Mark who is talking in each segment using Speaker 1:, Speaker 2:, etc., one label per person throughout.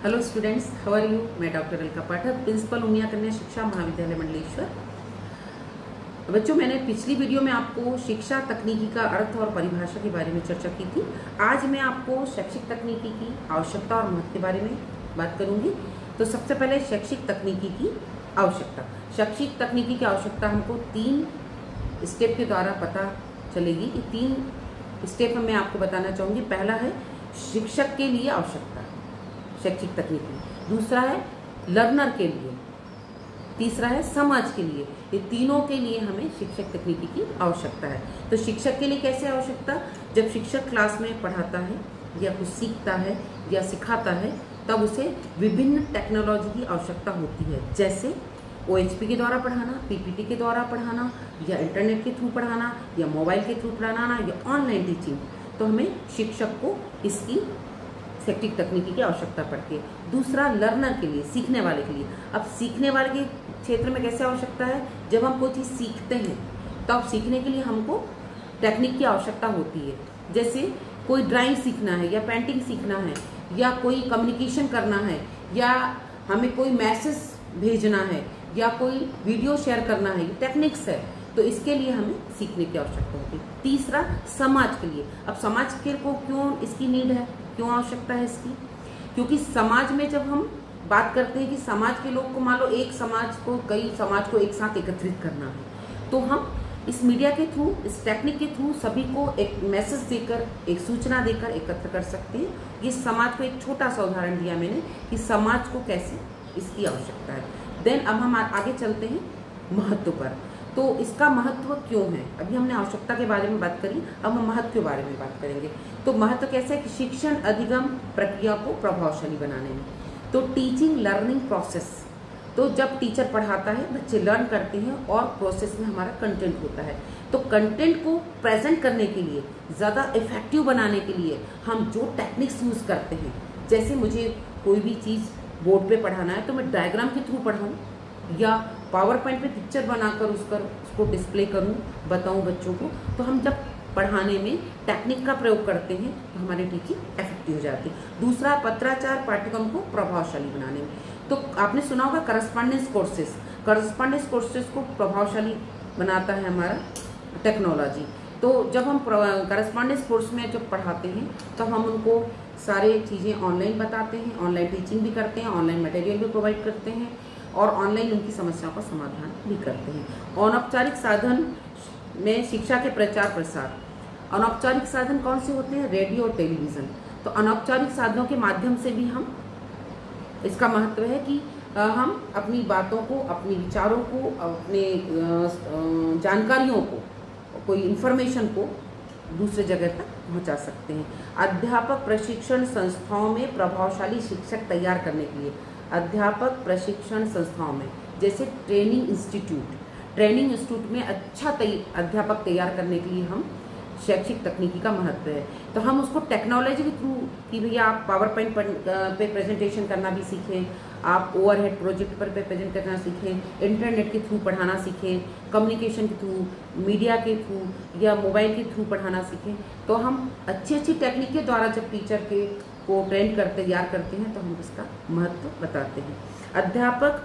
Speaker 1: Hello students, how are you. मैं doctor Alka Pathak, principal Umiya Kanya Shiksha महाविद्यालय मंडलेश्वर। बच्चों, मैंने पिछली वीडियो में आपको शिक्षा तकनीकी का अर्थ और परिभाषा के बारे में चर्चा की थी। आज मैं आपको शैक्षिक तकनीकी की आवश्यकता और महत्व के बारे में बात करूंगी। तो सबसे पहले शैक्षिक तकनीकी की आवश्यकता। शैक्षिक तकनीकी की आवश्यकता हमको 3 स्टेप के द्वारा पता चलेगी। ये 3 स्टेप मैं आपको बताना चाहूँगी। पहला है शिक्षक के लिए आवश्यकता शैक्षिक तकनीकी, दूसरा है लर्नर के लिए, तीसरा है समाज के लिए। ये तीनों के लिए हमें शिक्षक तकनीकी की आवश्यकता है। तो शिक्षक के लिए कैसे आवश्यकता? जब शिक्षक क्लास में पढ़ाता है या कुछ सीखता है या सिखाता है, तब उसे विभिन्न टेक्नोलॉजी की आवश्यकता होती है, जैसे OHP के द्वारा पढ़ाना, PPT के द्वारा पढ़ाना, या इंटरनेट के थ्रू पढ़ाना, या मोबाइल के थ्रू पढ़ाना, या ऑनलाइन टीचिंग। तो हमें शिक्षक को इसकी शैक्षिक तकनीकी की आवश्यकता पड़ती है। दूसरा लर्नर के लिए, सीखने वाले के लिए। अब सीखने वाले के क्षेत्र में कैसे आवश्यकता है? जब हम कोई चीज़ सीखते हैं तो अब सीखने के लिए हमको टेक्निक की आवश्यकता होती है। जैसे कोई ड्राइंग सीखना है, या पेंटिंग सीखना है, या कोई कम्युनिकेशन करना है, या हमें कोई मैसेज भेजना है, या कोई वीडियो शेयर करना है, ये टेक्निक्स है। तो इसके लिए हमें सीखने की आवश्यकता होती है। तीसरा समाज के लिए। अब समाज के को क्यों इसकी नीड है, क्यों आवश्यकता है इसकी? क्योंकि समाज में जब हम बात करते हैं कि समाज के लोग को, मान लो एक समाज को, कई समाज को एक साथ एकत्रित करना है, तो हम इस मीडिया के थ्रू, इस टेक्निक के थ्रू सभी को एक मैसेज देकर, एक सूचना देकर एकत्र कर सकते हैं। ये समाज को एक छोटा सा उदाहरण दिया मैंने कि समाज को कैसे इसकी आवश्यकता है। देन अब हम आगे चलते हैं महत्व पर। तो इसका महत्व क्यों है? अभी हमने आवश्यकता के बारे में बात करी, अब हम महत्व के बारे में बात करेंगे। तो महत्व कैसे है कि शिक्षण अधिगम प्रक्रिया को प्रभावशाली बनाने में। तो टीचिंग लर्निंग प्रोसेस, तो जब टीचर पढ़ाता है, बच्चे लर्न करते हैं और प्रोसेस में हमारा कंटेंट होता है। तो कंटेंट को प्रेजेंट करने के लिए, ज़्यादा इफेक्टिव बनाने के लिए हम जो टेक्निक्स यूज़ करते हैं, जैसे मुझे कोई भी चीज़ बोर्ड पे पढ़ाना है तो मैं डायग्राम के थ्रू पढ़ाऊँ, या पावर पॉइंट पे पिक्चर बनाकर उसको डिस्प्ले करूं, बताऊं बच्चों को। तो हम जब पढ़ाने में टेक्निक का प्रयोग करते हैं तो हमारी टीचिंग इफेक्टिव हो जाती है। दूसरा, पत्राचार पाठ्यक्रम को प्रभावशाली बनाने में। तो आपने सुना होगा करस्पॉन्डेंस कोर्सेज। करस्पॉन्डेंस कोर्सेज को प्रभावशाली बनाता है हमारा टेक्नोलॉजी। तो जब हम करस्पॉन्डेंस कोर्स में जब पढ़ाते हैं तो हम उनको सारे चीज़ें ऑनलाइन बताते हैं, ऑनलाइन टीचिंग भी करते हैं, ऑनलाइन मटेरियल भी प्रोवाइड करते हैं, और ऑनलाइन उनकी समस्याओं का समाधान भी करते हैं। अनौपचारिक साधन में शिक्षा के प्रचार प्रसार। अनौपचारिक साधन कौन से होते हैं? रेडियो और टेलीविज़न। तो अनौपचारिक साधनों के माध्यम से भी हम, इसका महत्व है कि हम अपनी बातों को, अपने विचारों को, अपने जानकारियों को, कोई इन्फॉर्मेशन को दूसरे जगह तक पहुंचा सकते हैं। अध्यापक प्रशिक्षण संस्थाओं में प्रभावशाली शिक्षक तैयार करने के लिए। अध्यापक प्रशिक्षण संस्थाओं में, जैसे ट्रेनिंग इंस्टीट्यूट में अच्छा अध्यापक तैयार करने के लिए हम शैक्षिक तकनीकी का महत्व है। तो हम उसको टेक्नोलॉजी के थ्रू, कि भैया आप पावर पॉइंट पे प्रेजेंटेशन करना भी सीखें, आप ओवरहेड प्रोजेक्ट पर प्रेजेंट करना सीखें, इंटरनेट के थ्रू पढ़ाना सीखें, कम्युनिकेशन के थ्रू, मीडिया के थ्रू, या मोबाइल के थ्रू पढ़ाना सीखें। तो हम अच्छी टेक्निक के द्वारा जब टीचर के को ट्रेन कर तैयार करते हैं तो हम इसका महत्व बताते हैं। अध्यापक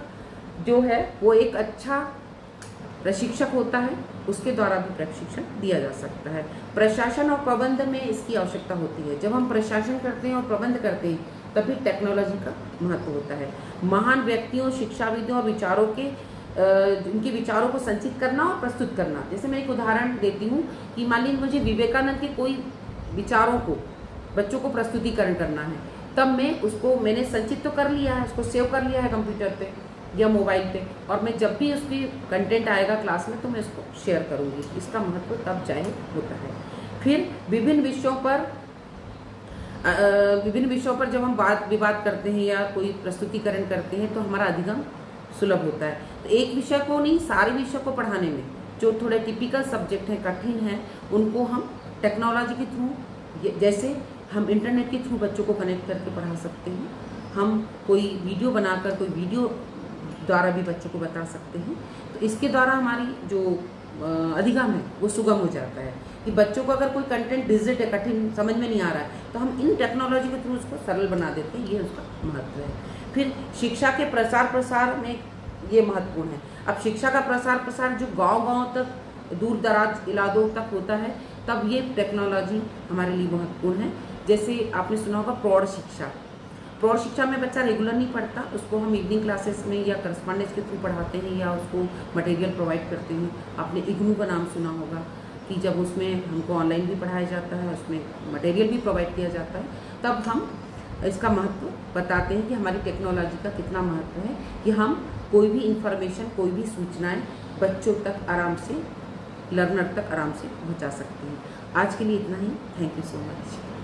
Speaker 1: जो है वो एक अच्छा प्रशिक्षक होता है, उसके द्वारा भी प्रशिक्षण दिया जा सकता है। प्रशासन और प्रबंध में इसकी आवश्यकता होती है। जब हम प्रशासन करते हैं और प्रबंध करते हैं तभी टेक्नोलॉजी का महत्व होता है। महान व्यक्तियों, शिक्षाविदों और विचारों के उनके विचारों को संचित करना और प्रस्तुत करना। जैसे मैं एक उदाहरण देती हूँ कि मान लीजिए मुझे विवेकानंद के कोई विचारों को बच्चों को प्रस्तुतिकरण करना है, तब मैंने संचित तो कर लिया है, उसको सेव कर लिया है कंप्यूटर पे या मोबाइल पे, और मैं जब भी उसकी कंटेंट आएगा क्लास में तो मैं उसको शेयर करूँगी। इसका महत्व तब जाहिर होता है। फिर विभिन्न विषयों पर जब हम विवाद करते हैं या कोई प्रस्तुतिकरण करते हैं तो हमारा अधिगम सुलभ होता है। तो एक विषय को नहीं, सारे विषय को पढ़ाने में जो थोड़े टिपिकल सब्जेक्ट हैं, कठिन हैं, उनको हम टेक्नोलॉजी के थ्रू, जैसे हम इंटरनेट के थ्रू बच्चों को कनेक्ट करके पढ़ा सकते हैं, हम कोई वीडियो बनाकर, कोई वीडियो द्वारा भी बच्चों को बता सकते हैं। तो इसके द्वारा हमारी जो अधिगम है वो सुगम हो जाता है कि बच्चों को अगर कोई कंटेंट डिजिट है, कठिन समझ में नहीं आ रहा है, तो हम इन टेक्नोलॉजी के थ्रू उसको सरल बना देते हैं। ये उसका महत्व है। फिर शिक्षा के प्रसार प्रसार में ये महत्वपूर्ण है। अब शिक्षा का प्रसार प्रसार जो गांव-गांव तक, दूर दराज इलाकों तक होता है, तब ये टेक्नोलॉजी हमारे लिए महत्वपूर्ण है। जैसे आपने सुना होगा प्रौढ़ शिक्षा। प्रौढ़ शिक्षा में बच्चा रेगुलर नहीं पढ़ता, उसको हम इवनिंग क्लासेस में या करस्पॉन्डेंस के थ्रू पढ़ाते हैं या उसको मटेरियल प्रोवाइड करते हैं। आपने इग्नू का नाम सुना होगा कि जब उसमें हमको ऑनलाइन भी पढ़ाया जाता है, उसमें मटेरियल भी प्रोवाइड किया जाता है, तब हम इसका महत्व बताते हैं कि हमारी टेक्नोलॉजी का कितना महत्व है कि हम कोई भी इंफॉर्मेशन, कोई भी सूचनाएं बच्चों तक आराम से, लर्नर तक आराम से पहुंचा सकते हैं। आज के लिए इतना ही। Thank you so much.